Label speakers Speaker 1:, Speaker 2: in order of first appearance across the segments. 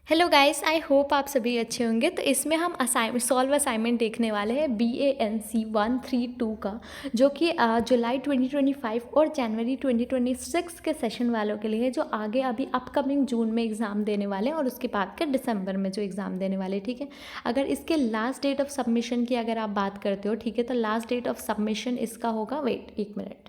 Speaker 1: Hello guys, I hope आप सभी अच्छे होंगे। तो इसमें हम सॉल्व असाइनमेंट देखने वाले हैं BANC 132 का, जो कि जुलाई 2025 और जनवरी 2026 के सेशन वालों के लिए है, जो आगे अभी अपकमिंग जून में एग्ज़ाम देने वाले हैं और उसके बाद के दिसंबर में जो एग्ज़ाम देने वाले, ठीक है। अगर इसके लास्ट डेट ऑफ सबमिशन की अगर आप बात करते हो, ठीक है, तो लास्ट डेट ऑफ सबमिशन इसका होगा, वेट एक मिनट,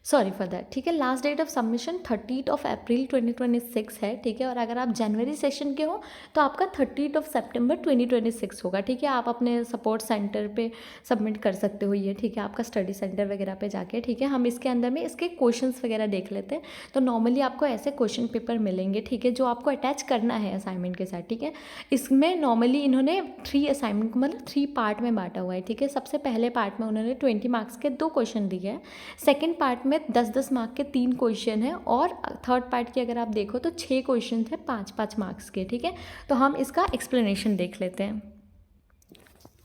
Speaker 1: सॉरी फॉर दैट, ठीक है। लास्ट डेट ऑफ सबमिशन 30 अप्रैल 2026 है, ठीक है। और अगर आप जनवरी सेशन के हो तो आपका 30 सितंबर 2026 होगा, ठीक है। आप अपने सपोर्ट सेंटर पे सबमिट कर सकते हो ये, ठीक है, आपका स्टडी सेंटर वगैरह पे जाके, ठीक है। हम इसके अंदर में इसके क्वेश्चंस वगैरह देख लेते हैं। तो नॉर्मली आपको ऐसे क्वेश्चन पेपर मिलेंगे, ठीक है, जो आपको अटैच करना है असाइनमेंट के साथ, ठीक है। इसमें नॉर्मली इन्होंने 3 असाइनमेंट को मतलब 3 पार्ट में बांटा हुआ है, ठीक है। सबसे पहले पार्ट में उन्होंने 20 मार्क्स के 2 क्वेश्चन दिए हैं। सेकेंड पार्ट में 10-10 मार्क के 3 क्वेश्चन हैं और थर्ड पार्ट की अगर आप देखो तो 6 क्वेश्चन हैं 5-5 मार्क्स के, ठीक है। तो हम इसका एक्सप्लेनेशन देख लेते हैं।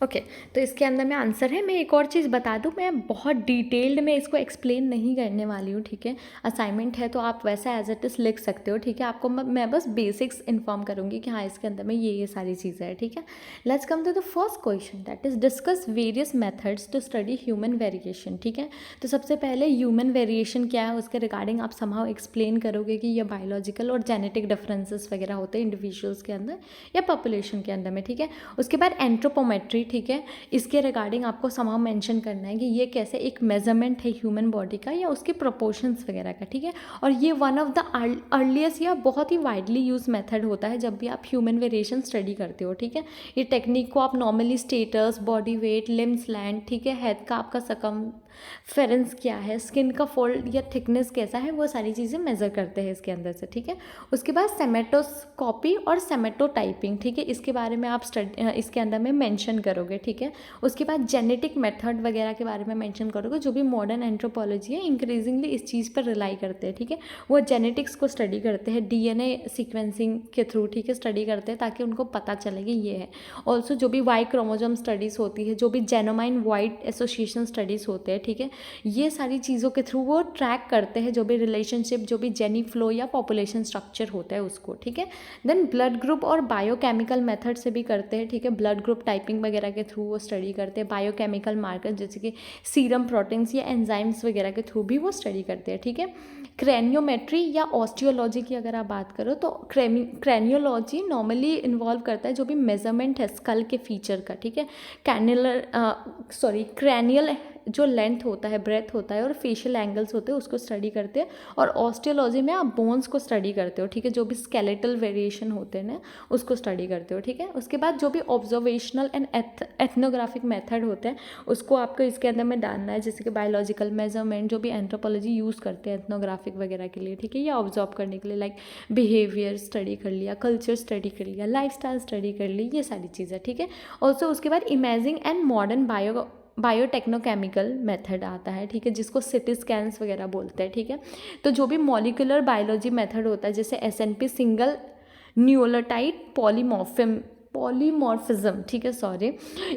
Speaker 1: ओके, तो इसके अंदर में आंसर है। मैं एक और चीज़ बता दूं, मैं बहुत डिटेल्ड में इसको एक्सप्लेन नहीं करने वाली हूँ, ठीक है। असाइनमेंट है तो आप वैसा एज इट इज़ लिख सकते हो, ठीक है। आपको मैं बस बेसिक्स इन्फॉर्म करूँगी कि हाँ इसके अंदर में ये सारी चीज़ें हैं, ठीक है। Let's come to the first question, that is discuss various methods to study human variation, ठीक है। तो सबसे पहले ह्यूमन वेरिएशन क्या है उसके रिगार्डिंग आप समहाउ एक्सप्लेन करोगे कि ये बायोलॉजिकल और जेनेटिक डिफरेंसेस वगैरह होते हैं इंडिविजुअल्स के अंदर या पॉपुलेशन के अंदर में, ठीक है। उसके बाद एंथ्रोपोमेट्री, ठीक है, इसके रिगार्डिंग आपको समाव मेंशन करना है कि ये कैसे एक मेजरमेंट है ह्यूमन बॉडी का या उसके प्रोपोर्शंस वगैरह का, ठीक है। और ये वन ऑफ द अर्लीस्ट या बहुत ही वाइडली यूज मेथड होता है जब भी आप ह्यूमन वेरिएशन स्टडी करते हो, ठीक है। ये टेक्निक को आप normally status, body weight, limbs length, ठीक है, हेड का आपका फेरेंस क्या है, स्किन का फोल्ड या थिकनेस कैसा है, वो सारी चीज़ें मेज़र करते हैं इसके अंदर से, ठीक है। उसके बाद सेमेटोस्कोपी और सेमेटोटाइपिंग, ठीक है, इसके बारे में आप इसके अंदर में मेंशन करोगे, ठीक है। उसके बाद जेनेटिक मेथड वगैरह के बारे में मेंशन करोगे। जो भी मॉडर्न एंथ्रोपोलॉजी है इंक्रीजिंगली इस चीज़ पर रिलाई करते हैं, ठीक है। वो जेनेटिक्स को स्टडी करते हैं, DNA सीक्वेंसिंग के थ्रू, ठीक है, स्टडी करते हैं ताकि उनको पता चले कि ये है। ऑल्सो जो भी वाई क्रोमोजोम स्टडीज़ होती है, जो भी जेनोमाइन वाइड एसोसिएशन स्टडीज़ होते हैं, ठीक है, ये सारी चीज़ों के थ्रू वो ट्रैक करते हैं जो भी रिलेशनशिप, जो भी जेनी फ्लो या पॉपुलेशन स्ट्रक्चर होता है उसको, ठीक है। देन ब्लड ग्रुप और बायोकेमिकल मेथड से भी करते हैं, ठीक है। ब्लड ग्रुप टाइपिंग वगैरह के थ्रू वो स्टडी करते हैं। बायोकेमिकल मार्कर जैसे कि सीरम प्रोटीन्स या एंजाइम्स वगैरह के थ्रू भी वो स्टडी करते हैं, ठीक है। क्रेनियोमेट्री या ऑस्टियोलॉजी की अगर आप बात करो तो क्रेनियोलॉजी नॉर्मली इन्वॉल्व करता है जो भी मेजरमेंट है स्कल के फीचर का, ठीक है। क्रैनियल जो लेंथ होता है, ब्रेथ होता है और फेशियल एंगल्स होते हैं उसको स्टडी करते हैं। और ऑस्टियोलॉजी में आप बोन्स को स्टडी करते हो, ठीक है, जो भी स्केलेटल वेरिएशन होते हैं ना उसको स्टडी करते हो, ठीक है। उसके बाद जो भी ऑब्जर्वेशनल एंड एथनोग्राफिक मेथड होते हैं उसको आपको इसके अंदर में डालना है, जैसे कि बायोलॉजिकल मेजरमेंट जो भी एंथ्रोपोलॉजी यूज़ करते हैं एथनोग्राफिक वगैरह के लिए, ठीक है, या ऑब्जर्व करने के लिए, लाइक बिहेवियर स्टडी कर लिया, कल्चर स्टडी कर लिया, लाइफस्टाइल स्टडी कर ली, ये सारी चीज़ें, ठीक है। ऑल्सो उसके बाद इमेजिंग एंड मॉडर्न बायोटेक्नोकेमिकल मेथड आता है, ठीक है, जिसको सिटी स्कैन्स वगैरह बोलते हैं, ठीक है। तो जो भी मॉलिकुलर बायोलॉजी मेथड होता है जैसे SNP सिंगल न्यूक्लियोटाइड पॉलीमॉर्फिज्म, ठीक है, सॉरी,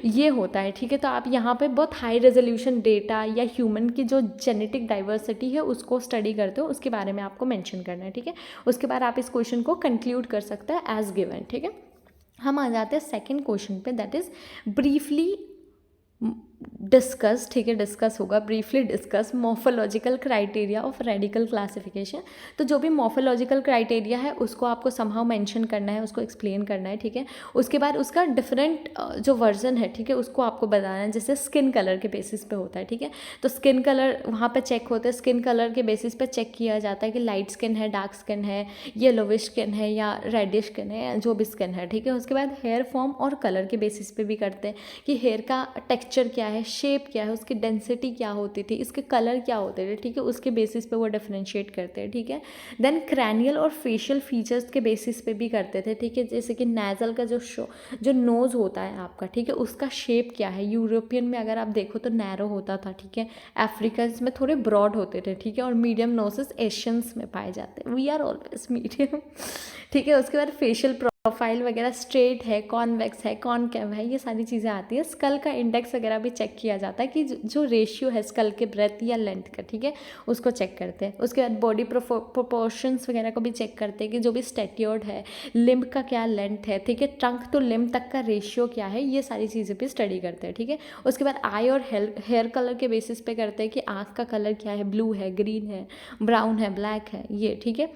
Speaker 1: ये होता है, ठीक है। तो आप यहाँ पे बहुत हाई रेजोल्यूशन डेटा या ह्यूमन की जो जेनेटिक डाइवर्सिटी है उसको स्टडी करते हो, उसके बारे में आपको मेंशन करना है, ठीक है। उसके बाद आप इस क्वेश्चन को कंक्लूड कर सकते हैं एज गिवन, ठीक है। हम आ जाते हैं सेकेंड क्वेश्चन पे, दैट इज ब्रीफली डिस्कस, ठीक है, डिस्कस होगा, briefly discuss morphological criteria of radical classification. तो जो भी मॉर्फोलॉजिकल क्राइटेरिया है उसको आपको समहाउ मेंशन करना है, उसको एक्सप्लेन करना है, ठीक है। उसके बाद उसका डिफरेंट जो वर्जन है, ठीक है, उसको आपको बताना है। जैसे स्किन कलर के बेसिस पे होता है, ठीक है, तो स्किन कलर वहाँ पे चेक होता है, स्किन कलर के बेसिस पे चेक किया जाता है कि लाइट स्किन है, डार्क स्किन है, येलोविश स्किन है या रेडिश स्किन है, जो भी स्किन है, ठीक है। उसके बाद हेयर फॉर्म और कलर के बेसिस पे भी करते हैं कि हेयर का टेक्सचर क्या है, शेप क्या है, उसकी डेंसिटी क्या होती थी, इसके कलर क्या होते थे, ठीक है, उसके बेसिस पे वो डिफरेंशिएट करते हैं, ठीक है। देन क्रैनियल और फेशियल फीचर्स के बेसिस पे भी करते थे, ठीक है, जैसे कि नेजल का जो नोज़ होता है आपका, ठीक है, उसका शेप क्या है। यूरोपियन में अगर आप देखो तो नैरो होता था, ठीक है, अफ्रीकन में थोड़े ब्रॉड होते थे, ठीक है, और मीडियम नोसेस एशियंस में पाए जाते हैं, वी आर ऑलवेज मीडियम, ठीक है। उसके बाद फेशियल प्रोफाइल वगैरह स्ट्रेट है, कॉन्वेक्स है, कॉनकेव है, ये सारी चीज़ें आती है। स्कल का इंडेक्स वगैरह भी चेक किया जाता है कि जो रेशियो है स्कल के ब्रेथ या लेंथ का, ठीक है, उसको चेक करते हैं। उसके बाद बॉडी प्रोपोर्शंस वगैरह को भी चेक करते हैं कि जो भी स्टैट्यूर्ड है, लिम्ब का क्या लेंथ है, ठीक है, ट्रंक टू लिम्ब तक का रेशियो क्या है, ये सारी चीज़ें भी स्टडी करते हैं, ठीक है। उसके बाद आई और हेयर कलर के बेसिस पे करते हैं कि आँख का कलर क्या है, ब्लू है, ग्रीन है, ब्राउन है, ब्लैक है, ये, ठीक है।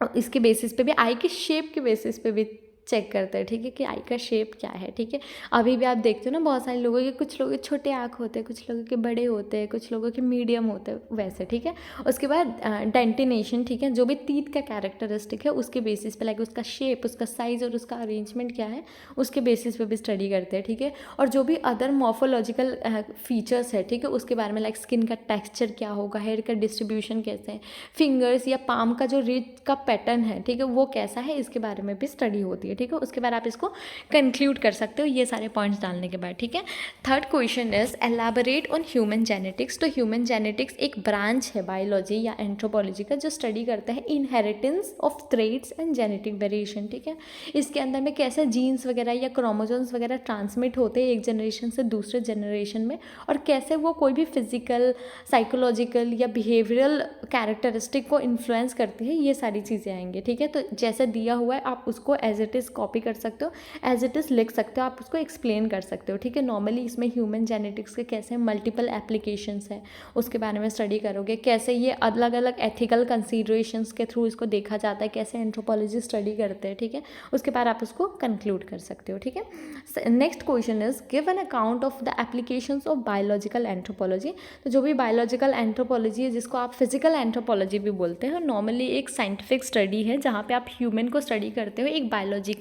Speaker 1: और इसके बेसिस पे भी आई के शेप के बेसिस पे भी चेक करते हैं, ठीक है, कि आई का शेप क्या है, ठीक है। अभी भी आप देखते हो ना बहुत सारे लोगों के, कुछ लोगों के छोटे आँख होते हैं, कुछ लोगों के बड़े होते हैं, कुछ लोगों के मीडियम होते हैं, वैसे, ठीक है। उसके बाद डेंटिनेशन, ठीक है, जो भी टीथ का कैरेक्टरिस्टिक है उसके बेसिस पे, लाइक उसका शेप, उसका साइज़ और उसका अरेंजमेंट क्या है, उसके बेसिस पे भी स्टडी करते हैं, ठीक है। और जो भी अदर मॉर्फोलॉजिकल फीचर्स है, ठीक है, उसके बारे में, लाइक स्किन का टेक्सचर क्या होगा, हेयर का डिस्ट्रीब्यूशन कैसे है, फिंगर्स या पाम का जो रिच का पैटर्न है, ठीक है, वो कैसा है, इसके बारे में भी स्टडी होती है, ठीक है। उसके बाद आप इसको कंक्लूड कर सकते हो ये सारे पॉइंट्स डालने के बाद, ठीक है। Third question is elaborate on human genetics. तो ह्यूमन जेनेटिक्स एक ब्रांच है बायोलॉजी या एंथ्रोपोलॉजी का, जो स्टडी करता है inheritance of traits and genetic variation, ठीक है। इसके अंदर में कैसे जीन्स वगैरह या क्रोमोसोम्स वगैरह ट्रांसमिट होते हैं एक जनरेशन से दूसरे जनरेशन में, और कैसे वो कोई भी फिजिकल, साइकोलॉजिकल या बिहेवियरल कैरेक्टरिस्टिक को इन्फ्लुएंस करती है, ये सारी चीज़ें आएंगी, ठीक है। तो जैसे दिया हुआ है आप उसको एज इट इज़ कॉपी कर सकते हो, एज इट इज़ लिख सकते हो, आप उसको एक्सप्लेन कर सकते हो, ठीक है। नॉर्मली इसमें ह्यूमन जेनेटिक्स के कैसे मल्टीपल एप्लीकेशंस है उसके बारे में स्टडी करोगे, कैसे ये अलग अलग एथिकल कंसीडरेशंस के थ्रू इसको देखा जाता है, कैसे एंथ्रोपोलॉजी स्टडी करते हैं, ठीक है। उसके बाद आप उसको कंक्लूड कर सकते हो, ठीक है। Next question is give an account of the applications of biological anthropology. तो जो भी बायोलॉजिकल एंथ्रोपोलॉजी है, जिसको आप फिजिकल एंथ्रोपोलॉजी भी बोलते हैं, नॉर्मली एक साइंटिफिक स्टडी है जहाँ पे आप ह्यूमन को स्टडी करते हो एक बायोलॉजिकल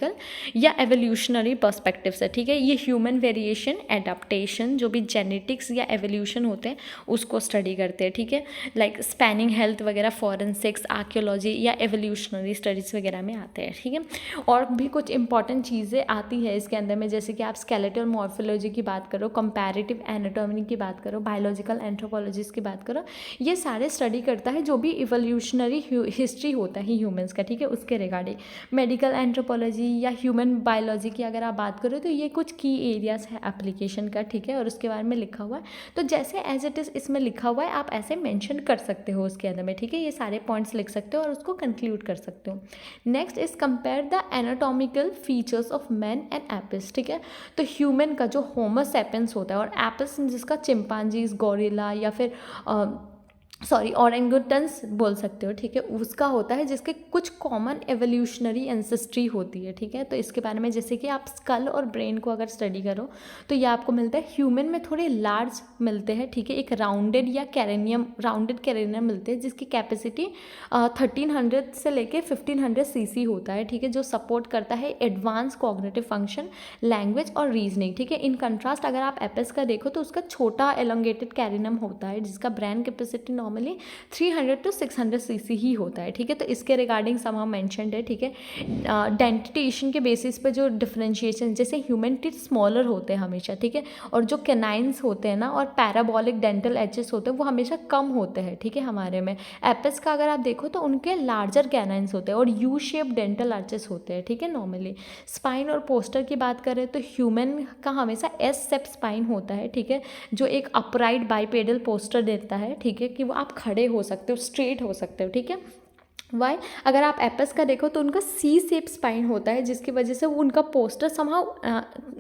Speaker 1: या एवोल्यूशनरी पर्सपेक्टिव से, ठीक है। ये ह्यूमन वेरिएशन, एडाप्टेशन, जो भी जेनेटिक्स या एवोल्यूशन होते हैं उसको स्टडी करते हैं, ठीक है। लाइक स्पैनिंग हेल्थ वगैरह, फॉरेंसिक्स, आर्कियोलॉजी या एवोल्यूशनरी स्टडीज़ वगैरह में आते हैं, ठीक है। और भी कुछ इंपॉर्टेंट चीज़ें आती है इसके अंदर में, जैसे कि आप स्केलेटल मॉर्फोलॉजी की बात करो, कंपैरेटिव एनाटॉमी की बात करो, बायोलॉजिकल एंथ्रोपोलॉजीज की बात करो, ये सारे स्टडी करता है जो भी इवोल्यूशनरी हिस्ट्री होता है ह्यूमंस का, ठीक है, उसके रिगार्डिंग। मेडिकल एंथ्रोपोलॉजी या ह्यूमन बायोलॉजी की अगर आप बात करो तो ये कुछ की एरियाज है एप्लीकेशन का, ठीक है, और उसके बारे में लिखा हुआ है। तो जैसे एज इट इज़ इसमें लिखा हुआ है आप ऐसे मेंशन कर सकते हो उसके अंदर में, ठीक है। ये सारे पॉइंट्स लिख सकते हो और उसको कंक्लूड कर सकते हो। Next is compare the anatomical features of man and Apis, ठीक है। तो ह्यूमन का जो होमो सैपियंस होता है और एपिस जिसका चिंपांजीज, गोरिल्ला या फिर ऑरेंगुटन्स बोल सकते हो, ठीक है, उसका होता है जिसके कुछ कॉमन एवोल्यूशनरी एंसेस्ट्री होती है, ठीक है। तो इसके बारे में जैसे कि आप स्कल और ब्रेन को अगर स्टडी करो तो ये आपको मिलता है ह्यूमन में थोड़े लार्ज मिलते हैं, ठीक है। एक राउंडेड या राउंडेड कैरेनियम मिलते हैं जिसकी कैपेसिटी 1300 से लेके 1500 सीसी होता है, ठीक है, जो सपोर्ट करता है एडवांस कॉग्निटिव फंक्शन, लैंग्वेज और रीजनिंग, ठीक है। इन कंट्रास्ट अगर आप एपिस का देखो तो उसका छोटा एलोंगेटेड कैरेनियम होता है जिसका brain capacity normally 300 to 600 cc ही होता है, ठीक है। तो इसके रिगार्डिंग समा मेंशनड है, ठीक है। डेंटिटेशन के बेसिस पे जो डिफरेंशिएशन, जैसे ह्यूमन टीथ स्मॉलर होते हैं हमेशा, ठीक है, और जो कैनाइंस होते हैं ना और पैराबॉलिक डेंटल एजेस होते हैं वो हमेशा कम होते हैं, ठीक है, हमारे में। एपिस का अगर आप देखो तो उनके लार्जर कैनाइंस होते हैं और यू शेप डेंटल आर्चेस होते हैं, ठीक है, नॉर्मली। स्पाइन और पोस्टर की बात करें तो ह्यूमन का हमेशा एस सेप स्पाइन होता है, ठीक है, जो एक अपराइट बाइपेडल पोस्टर देता है, ठीक है, कि वो आप खड़े हो सकते हो, स्ट्रेट हो सकते हो, ठीक है। वाई अगर आप एपिस का देखो तो उनका सी शेप स्पाइन होता है जिसकी वजह से उनका पोस्टर समहाउ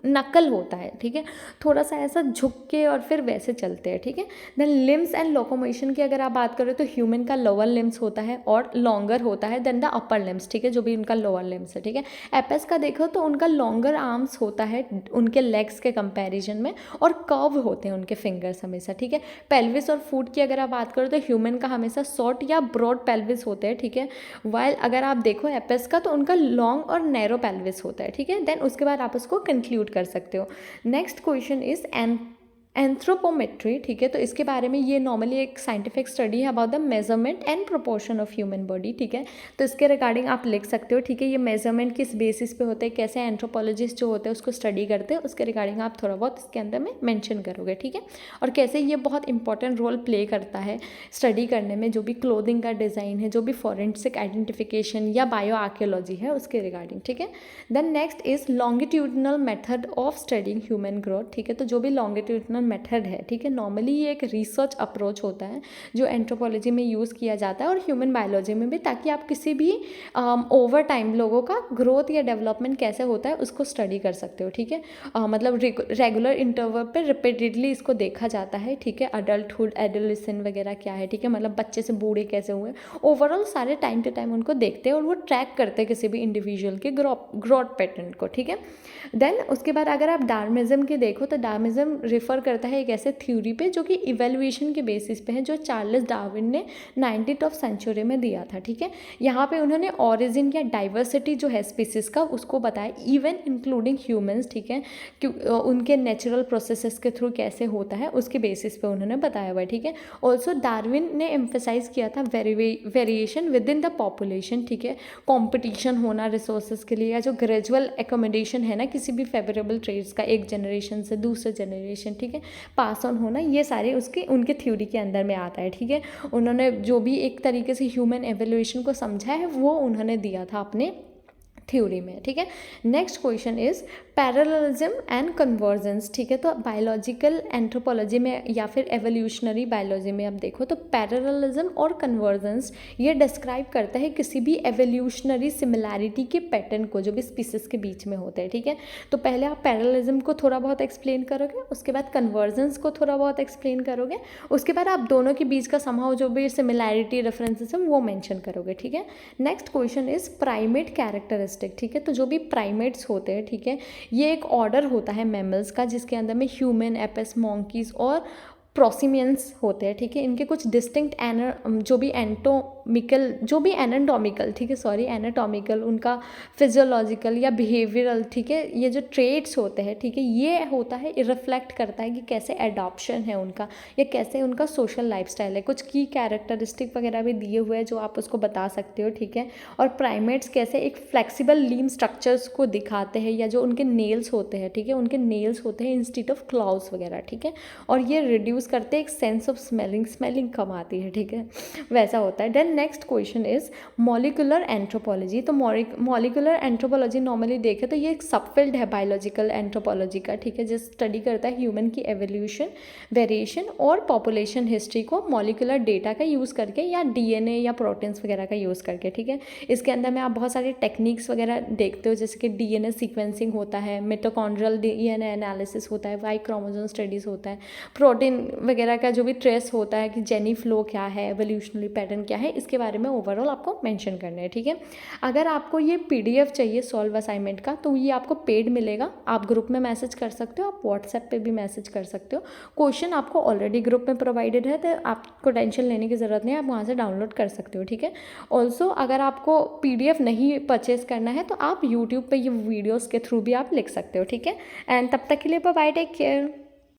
Speaker 1: नकल होता है, ठीक है, थोड़ा सा ऐसा झुक के और फिर वैसे चलते हैं, ठीक है। देन लिम्स एंड लोकोमोशन की अगर आप बात करें तो ह्यूमन का लोअर लिम्स होता है और लॉन्गर होता है देन द अपर लिम्स, ठीक है, जो भी उनका लोअर लिम्स है, ठीक है। एपिस का देखो तो उनका लॉन्गर आर्म्स होता है उनके लेग्स के कंपेरिजन में और कर्व होते हैं उनके फिंगर्स हमेशा, ठीक है। पेल्विस और फुट की अगर आप बात करो तो ह्यूमन का हमेशा शॉर्ट या ब्रॉड पेल्विस होते हैं, ठीक है। वाइल अगर आप देखो एपिस का तो उनका लॉन्ग और नैरो पेल्विस होता है, ठीक है। देन उसके बाद आप उसको कंक्लूड कर सकते हो। नेक्स्ट क्वेश्चन इज एंथ्रोपोमेट्री, ठीक है, तो इसके बारे में ये नॉर्मली एक साइंटिफिक स्टडी है about the measurement and proportion of human body, ठीक है। तो इसके रिगार्डिंग आप लिख सकते हो, ठीक है। ये मेजरमेंट किस बेसिस पे होते हैं, कैसे एंथ्रोपोलॉजिस्ट जो होते हैं उसको स्टडी करते हैं, उसके रिगार्डिंग आप थोड़ा बहुत इसके अंदर में मेंशन करोगे, ठीक है। और कैसे ये बहुत इंपॉर्टेंट रोल प्ले करता है स्टडी करने में, जो भी क्लोथिंग का डिज़ाइन है, जो भी फॉरेंसिक आइडेंटिफिकेशन या बायो आर्कियोलॉजी है उसके रिगार्डिंग, ठीक है। Then next is longitudinal method of studying human growth, ठीक है। तो जो भी लॉन्गिट्यूडनल मेथड है, ठीक है, नॉर्मली ये एक रिसर्च अप्रोच होता है जो एंथ्रोपोलॉजी में यूज़ किया जाता है और ह्यूमन बायोलॉजी में भी, ताकि आप किसी भी ओवर टाइम लोगों का ग्रोथ या डेवलपमेंट कैसे होता है उसको स्टडी कर सकते हो, ठीक है। मतलब रेगुलर इंटरवल पे रिपीटेडली इसको देखा जाता है, ठीक है। अडल्टहुड, एडोलेसेंट वगैरह क्या है, ठीक है, मतलब बच्चे से बूढ़े कैसे हुए, ओवरऑल सारे टाइम टू टाइम उनको देखते हैं और वो ट्रैक करते हैं किसी भी इंडिविजुअल के ग्रोथ पैटर्न को, ठीक है। देन उसके बाद अगर आप डार्विनिज्म की देखो तो डार्विनिज्म रिफर करता है एक ऐसे थ्योरी पे जो कि इवैल्यूएशन के बेसिस पे है, जो चार्ल्स डार्विन ने 19th सेंचुरी में दिया था, ठीक है। यहाँ पे उन्होंने ऑरिजिन या डाइवर्सिटी जो है स्पीसीज का उसको बताया, इवन इंक्लूडिंग ह्यूमंस, ठीक है, कि उनके नेचुरल प्रोसेसेस के थ्रू कैसे होता है उसके बेसिस पे उन्होंने बताया हुआ है, ठीक है। ऑल्सो डार्विन ने एम्फेसाइज किया था variation with in the population, ठीक है, कॉम्पिटिशन होना रिसोर्सेज के लिए, या जो ग्रेजुअल एकोमोडेशन है ना किसी भी फेवरेबल ट्रेड्स का एक जनरेशन से दूसरे जनरेशन, ठीक है, पास ऑन होना, ये सारे उसके उनके थ्योरी के अंदर में आता है, ठीक है। उन्होंने जो भी एक तरीके से ह्यूमन एवोल्यूशन को समझा है वो उन्होंने दिया था अपने थ्योरी में, ठीक है। Next question is parallelism and convergence, ठीक है। तो बायोलॉजिकल एंथ्रोपोलॉजी में या फिर एवोल्यूशनरी बायोलॉजी में आप देखो तो पैरेललिज्म और कन्वर्जेंस ये डिस्क्राइब करता है किसी भी एवोल्यूशनरी सिमिलैरिटी के पैटर्न को जो भी स्पीसीज के बीच में होते हैं, ठीक है। तो पहले आप पैरेललिज्म को थोड़ा बहुत एक्सप्लेन करोगे, उसके बाद कन्वर्जेंस को थोड़ा बहुत एक्सप्लेन करोगे, उसके बाद आप दोनों के बीच का समहाउ जो भी सिमिलैरिटी रेफरेंसेस हैं वो मेंशन करोगे, ठीक है। Next question is primate characteristic, ठीक है। तो जो भी प्राइमेट्स होते हैं, ठीक है, ये एक ऑर्डर होता है मैमल्स का जिसके अंदर में ह्यूमन, एपेस, मॉन्कीज और प्रोसिमियंस होते हैं, ठीक है। इनके कुछ डिस्टिंक्ट जो भी एनाटॉमिकल, ठीक है, सॉरी एनाटॉमिकल, उनका फिजियोलॉजिकल या बिहेवियरल, ठीक है, ये जो ट्रेड्स होते हैं, ठीक है, ये होता है रिफ्लेक्ट करता है कि कैसे एडॉप्शन है उनका या कैसे उनका सोशल लाइफस्टाइल है। कुछ की कैरेक्टरिस्टिक वगैरह भी दिए हुए हैं जो आप उसको बता सकते हो, ठीक है। और प्राइमेट्स कैसे एक फ्लेक्सिबल लीम स्ट्रक्चर्स को दिखाते हैं, या जो उनके नेल्स होते हैं, ठीक है, उनके नेल्स होते हैं इंस्टेड ऑफ क्लॉज वगैरह, ठीक है। और ये रिड्यूस करते हैं एक सेंस ऑफ स्मेलिंग कम आती है, ठीक है, वैसा होता है। Then next question is molecular anthropology. तो मॉलिक्यूलर एंथ्रोपोलॉजी नॉर्मली देखें तो ये एक सबफील्ड है बायोलॉजिकल एंथ्रोपोलॉजी का, ठीक है, जो स्टडी करता है ह्यूमन की एवोल्यूशन, वेरिएशन और पॉपुलेशन हिस्ट्री को मॉलिक्यूलर डेटा का यूज़ करके या डीएनए या प्रोटीन्स वगैरह का यूज़ करके, ठीक है। इसके अंदर में आप बहुत सारे टेक्निक्स वगैरह देखते हो, जैसे कि डीएनए सीक्वेंसिंग होता है, मिटोकॉन्ड्रियल डीएनए एनालिसिस होता है, वाई क्रोमोसोम स्टडीज़ होता है, प्रोटीन वगैरह का जो भी ट्रेस होता है कि जेनी फ्लो क्या है, एवोल्यूशनरी पैटर्न क्या है, इसके बारे में ओवरऑल आपको मेंशन करना है, ठीक है। अगर आपको ये पीडीएफ चाहिए सॉल्व असाइनमेंट का तो ये आपको पेड मिलेगा, आप ग्रुप में मैसेज कर सकते हो, आप व्हाट्सएप पे भी मैसेज कर सकते हो। क्वेश्चन आपको ऑलरेडी ग्रुप में प्रोवाइडेड है तो आपको टेंशन लेने की ज़रूरत नहीं है, आप वहाँ से डाउनलोड कर सकते हो, ठीक है। ऑल्सो अगर आपको पीडीएफ नहीं परचेज करना है तो आप यूट्यूब पर ये वीडियोज़ के थ्रू भी आप लिख सकते हो, ठीक है। एंड तब तक के लिए बाय, टेक केयर।